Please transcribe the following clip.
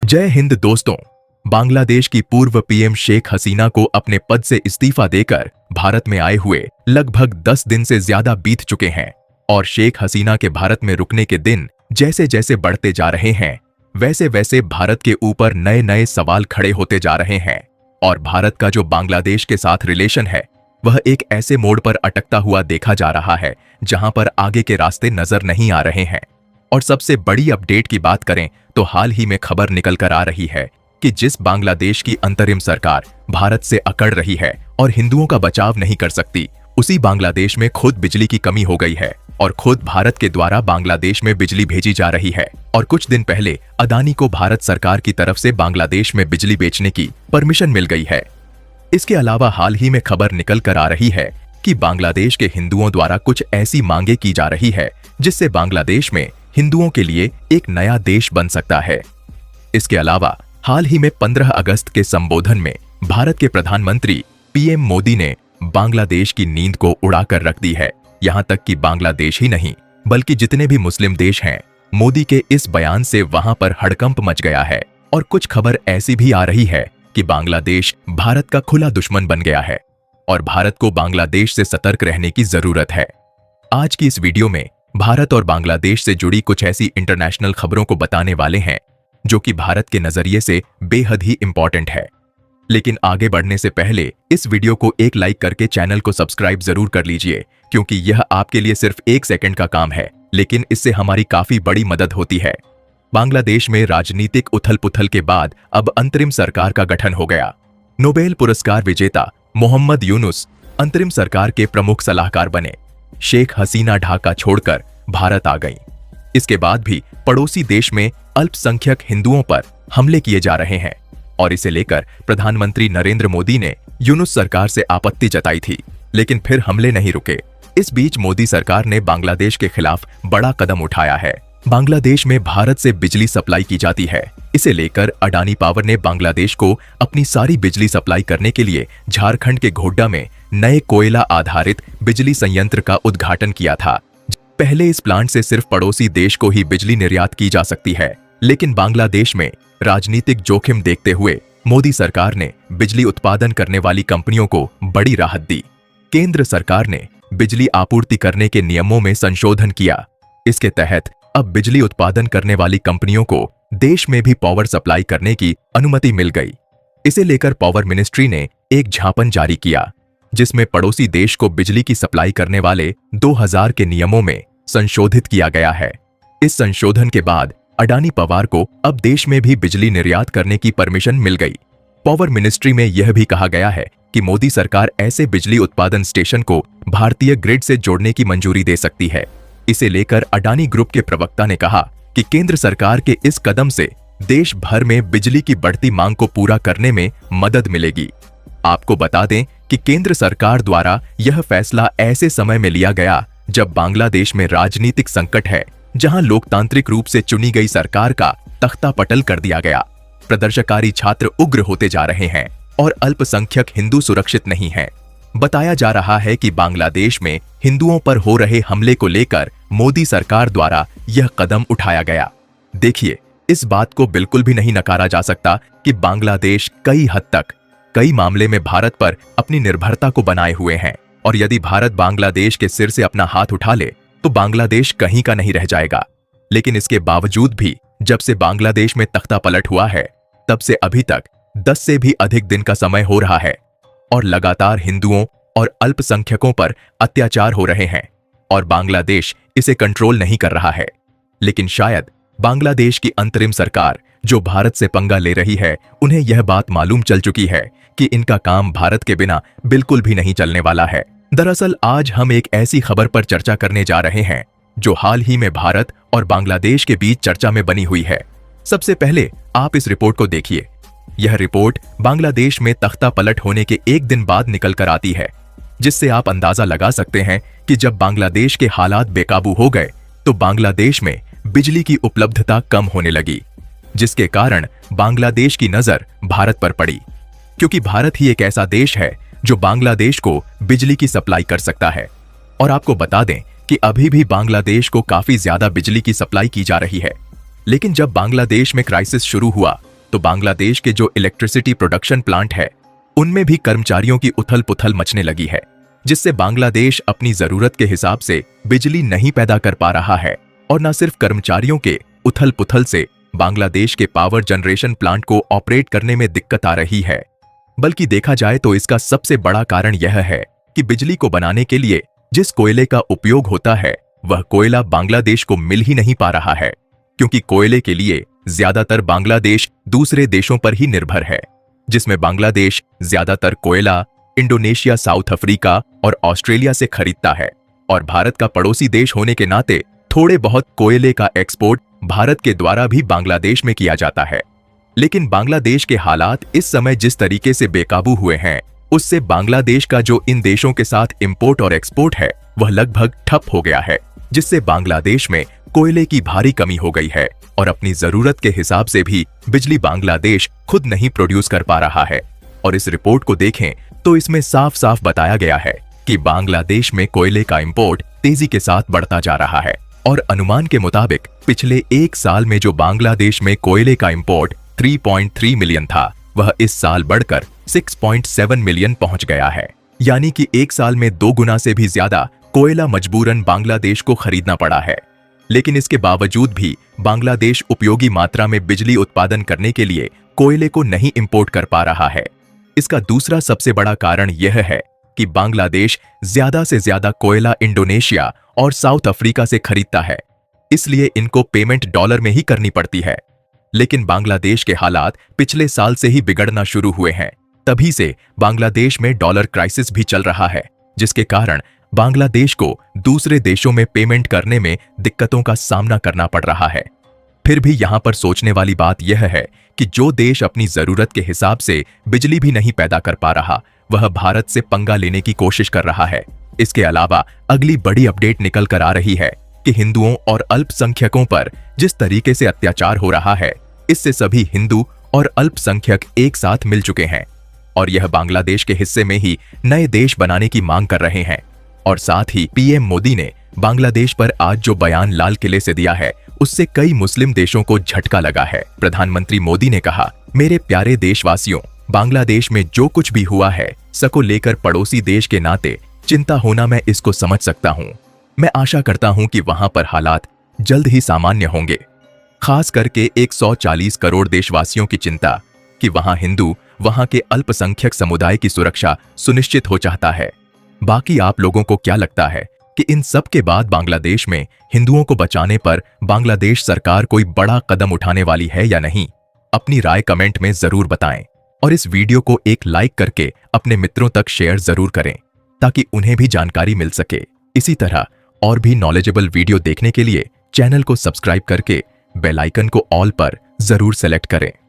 जय हिंद दोस्तों। बांग्लादेश की पूर्व पीएम शेख हसीना को अपने पद से इस्तीफा देकर भारत में आए हुए लगभग 10 दिन से ज्यादा बीत चुके हैं और शेख हसीना के भारत में रुकने के दिन जैसे जैसे बढ़ते जा रहे हैं वैसे वैसे भारत के ऊपर नए नए सवाल खड़े होते जा रहे हैं और भारत का जो बांग्लादेश के साथ रिलेशन है वह एक ऐसे मोड़ पर अटकता हुआ देखा जा रहा है जहां पर आगे के रास्ते नजर नहीं आ रहे हैं। और सबसे बड़ी अपडेट की बात करें तो हाल ही में खबर निकल कर आ रही है कि जिस बांग्लादेश की अंतरिम सरकार भारत से अकड़ रही है और हिंदुओं का बचाव नहीं कर सकती, उसी बांग्लादेश में खुद बिजली की कमी हो गई है और खुद भारत के द्वारा बांग्लादेश में बिजली भेजी जा रही है। और कुछ दिन पहले अदानी को भारत सरकार की तरफ से बांग्लादेश में बिजली बेचने की परमिशन मिल गई है। इसके अलावा हाल ही में खबर निकल कर आ रही है कि बांग्लादेश के हिंदुओं द्वारा कुछ ऐसी मांगे की जा रही है जिससे बांग्लादेश में हिंदुओं के लिए एक नया देश बन सकता है। इसके अलावा हाल ही में 15 अगस्त के संबोधन में भारत के प्रधानमंत्री पीएम मोदी ने बांग्लादेश की नींद को उड़ाकर रख दी है। यहां तक कि बांग्लादेश ही नहीं बल्कि जितने भी मुस्लिम देश हैं, मोदी के इस बयान से वहां पर हड़कंप मच गया है। और कुछ खबर ऐसी भी आ रही है कि बांग्लादेश भारत का खुला दुश्मन बन गया है और भारत को बांग्लादेश से सतर्क रहने की जरूरत है। आज की इस वीडियो में भारत और बांग्लादेश से जुड़ी कुछ ऐसी इंटरनेशनल खबरों को बताने वाले हैं जो कि भारत के नजरिए से बेहद ही इंपॉर्टेंट है। लेकिन आगे बढ़ने से पहले इस वीडियो को एक लाइक करके चैनल को सब्सक्राइब जरूर कर लीजिए, क्योंकि यह आपके लिए सिर्फ 1 सेकंड का काम है, लेकिन इससे हमारी काफी बड़ी मदद होती है। बांग्लादेश में राजनीतिक उथल पुथल के बाद अब अंतरिम सरकार का गठन हो गया। नोबेल पुरस्कार विजेता मोहम्मद यूनुस अंतरिम सरकार के प्रमुख सलाहकार बने। शेख हसीना ढाका छोड़कर भारत आ गईं। इसके बाद भी पड़ोसी देश में अल्पसंख्यक हिंदुओं पर हमले किए जा रहे हैं और इसे लेकर प्रधानमंत्री नरेंद्र मोदी ने यूनुस सरकार से आपत्ति जताई थी, लेकिन फिर हमले नहीं रुके। इस बीच मोदी सरकार ने बांग्लादेश के खिलाफ बड़ा कदम उठाया है। बांग्लादेश में भारत से बिजली सप्लाई की जाती है। इसे लेकर अडानी पावर ने बांग्लादेश को अपनी सारी बिजली सप्लाई करने के लिए झारखंड के घोड्डा में नए कोयला आधारित बिजली संयंत्र का उद्घाटन किया था। पहले इस प्लांट से सिर्फ पड़ोसी देश को ही बिजली निर्यात की जा सकती है, लेकिन बांग्लादेश में राजनीतिक जोखिम देखते हुए मोदी सरकार ने बिजली उत्पादन करने वाली कंपनियों को बड़ी राहत दी। केंद्र सरकार ने बिजली आपूर्ति करने के नियमों में संशोधन किया। इसके तहत अब बिजली उत्पादन करने वाली कंपनियों को देश में भी पावर सप्लाई करने की अनुमति मिल गई। इसे लेकर पावर मिनिस्ट्री ने एक झापन जारी किया जिसमें पड़ोसी देश को बिजली की सप्लाई करने वाले 2000 के नियमों में संशोधित किया गया है। इस संशोधन के बाद अडानी पावर को अब देश में भी बिजली निर्यात करने की परमिशन मिल गई। पावर मिनिस्ट्री में यह भी कहा गया है कि मोदी सरकार ऐसे बिजली उत्पादन स्टेशन को भारतीय ग्रिड से जोड़ने की मंजूरी दे सकती है। इसे लेकर अडानी ग्रुप के प्रवक्ता ने कहा कि केंद्र सरकार के इस कदम से देश भर में बिजली की बढ़ती मांग को पूरा करने में मदद मिलेगी। आपको बता दें कि केंद्र सरकार द्वारा यह फैसला ऐसे समय में लिया गया जब बांग्लादेश में राजनीतिक संकट है, जहां लोकतांत्रिक रूप से चुनी गई सरकार का तख्ता पटल कर दिया गया। प्रदर्शनकारी छात्र उग्र होते जा रहे हैं और अल्पसंख्यक हिंदू सुरक्षित नहीं हैं। बताया जा रहा है कि बांग्लादेश में हिंदुओं पर हो रहे हमले को लेकर मोदी सरकार द्वारा यह कदम उठाया गया। देखिए, इस बात को बिल्कुल भी नहीं नकारा जा सकता कि बांग्लादेश कई हद तक कई मामले में भारत पर अपनी निर्भरता को बनाए हुए हैं और यदि भारत बांग्लादेश के सिर से अपना हाथ उठा ले तो बांग्लादेश कहीं का नहीं रह जाएगा। लेकिन इसके बावजूद भी जब से बांग्लादेश में तख्ता पलट हुआ है तब से अभी तक 10 से भी अधिक दिन का समय हो रहा है और लगातार हिंदुओं और अल्पसंख्यकों पर अत्याचार हो रहे हैं और बांग्लादेश इसे कंट्रोल नहीं कर रहा है। लेकिन शायद बांग्लादेश की अंतरिम सरकार जो भारत से पंगा ले रही है, उन्हें यह बात मालूम चल चुकी है कि इनका काम भारत के बिना बिल्कुल भी नहीं चलने वाला है। दरअसल आज हम एक ऐसी खबर पर चर्चा करने जा रहे हैं जो हाल ही में भारत और बांग्लादेश के बीच चर्चा में बनी हुई है। सबसे पहले आप इस रिपोर्ट को देखिए। यह रिपोर्ट बांग्लादेश में तख्ता पलट होने के एक दिन बाद निकल कर आती है, जिससे आप अंदाजा लगा सकते हैं कि जब बांग्लादेश के हालात बेकाबू हो गए तो बांग्लादेश में बिजली की उपलब्धता कम होने लगी, जिसके कारण बांग्लादेश की नजर भारत पर पड़ी, क्योंकि भारत ही एक ऐसा देश है जो बांग्लादेश को बिजली की सप्लाई कर सकता है। और आपको बता दें कि अभी भी बांग्लादेश को काफी ज्यादा बिजली की सप्लाई की जा रही है। लेकिन जब बांग्लादेश में क्राइसिस शुरू हुआ तो बांग्लादेश के जो इलेक्ट्रिसिटी प्रोडक्शन प्लांट है उनमें भी कर्मचारियों की उथल पुथल मचने लगी है, जिससे बांग्लादेश अपनी जरूरत के हिसाब से बिजली नहीं पैदा कर पा रहा है। और न सिर्फ कर्मचारियों के उथल पुथल से बांग्लादेश के पावर जनरेशन प्लांट को ऑपरेट करने में दिक्कत आ रही है, बल्कि देखा जाए तो इसका सबसे बड़ा कारण यह है कि बिजली को बनाने के लिए जिस कोयले का उपयोग होता है वह कोयला बांग्लादेश को मिल ही नहीं पा रहा है, क्योंकि कोयले के लिए ज्यादातर बांग्लादेश दूसरे देशों पर ही निर्भर है, जिसमें बांग्लादेश ज्यादातर कोयला इंडोनेशिया, साउथ अफ्रीका और ऑस्ट्रेलिया से खरीदता है। और भारत का पड़ोसी देश होने के नाते थोड़े बहुत कोयले का एक्सपोर्ट भारत के द्वारा भी बांग्लादेश में किया जाता है। लेकिन बांग्लादेश के हालात इस समय जिस तरीके से बेकाबू हुए हैं, उससे बांग्लादेश का जो इन देशों के साथ इंपोर्ट और एक्सपोर्ट है वह लगभग ठप हो गया है, जिससे बांग्लादेश में कोयले की भारी कमी हो गई है और अपनी जरूरत के हिसाब से भी बिजली बांग्लादेश खुद नहीं प्रोड्यूस कर पा रहा है। और इस रिपोर्ट को देखें तो इसमें साफ साफ बताया गया है कि बांग्लादेश में कोयले का इंपोर्ट तेजी के साथ बढ़ता जा रहा है और अनुमान के मुताबिक पिछले एक साल में जो बांग्लादेश में कोयले का इंपोर्ट 3.3 मिलियन था, वह इस साल बढ़कर 6.7 मिलियन पहुंच गया है। यानी कि एक साल में 2 गुना से भी ज्यादा कोयला मजबूरन बांग्लादेश को खरीदना पड़ा है। लेकिन इसके बावजूद भी बांग्लादेश उपयोगी मात्रा में बिजली उत्पादन करने के लिए कोयले को नहीं इंपोर्ट कर पा रहा है। इसका दूसरा सबसे बड़ा कारण यह है कि बांग्लादेश ज्यादा से ज्यादा कोयला इंडोनेशिया और साउथ अफ्रीका से खरीदता है, इसलिए इनको पेमेंट डॉलर में ही करनी पड़ती है। लेकिन बांग्लादेश के हालात पिछले साल से ही बिगड़ना शुरू हुए हैं, तभी से बांग्लादेश में डॉलर क्राइसिस भी चल रहा है, जिसके कारण बांग्लादेश को दूसरे देशों में पेमेंट करने में दिक्कतों का सामना करना पड़ रहा है। फिर भी यहां पर सोचने वाली बात यह है कि जो देश अपनी जरूरत के हिसाब से बिजली भी नहीं पैदा कर पा रहा, वह भारत से पंगा लेने की कोशिश कर रहा है। इसके अलावा अगली बड़ी अपडेट निकल कर आ रही है कि हिंदुओं और अल्पसंख्यकों पर जिस तरीके से अत्याचार हो रहा है, इससे सभी हिंदू और अल्पसंख्यक एक साथ मिल चुके हैं और यह बांग्लादेश के हिस्से में ही नए देश बनाने की मांग कर रहे हैं। और साथ ही पीएम मोदी ने बांग्लादेश पर आज जो बयान लाल किले से दिया है, उससे कई मुस्लिम देशों को झटका लगा है। प्रधानमंत्री मोदी ने कहा, मेरे प्यारे देशवासियों, बांग्लादेश में जो कुछ भी हुआ है सको लेकर पड़ोसी देश के नाते चिंता होना मैं इसको समझ सकता हूँ। मैं आशा करता हूँ कि वहां पर हालात जल्द ही सामान्य होंगे। खास करके 140 करोड़ देशवासियों की चिंता कि वहां हिंदू, वहां के अल्पसंख्यक समुदाय की सुरक्षा सुनिश्चित हो चाहता है। बाकी आप लोगों को क्या लगता है कि इन सब के बाद बांग्लादेश में हिंदुओं को बचाने पर बांग्लादेश सरकार कोई बड़ा कदम उठाने वाली है या नहीं? अपनी राय कमेंट में जरूर बताएं और इस वीडियो को एक लाइक करके अपने मित्रों तक शेयर जरूर करें ताकि उन्हें भी जानकारी मिल सके। इसी तरह और भी नॉलेजेबल वीडियो देखने के लिए चैनल को सब्सक्राइब करके बेल आइकन को ऑल पर जरूर सेलेक्ट करें।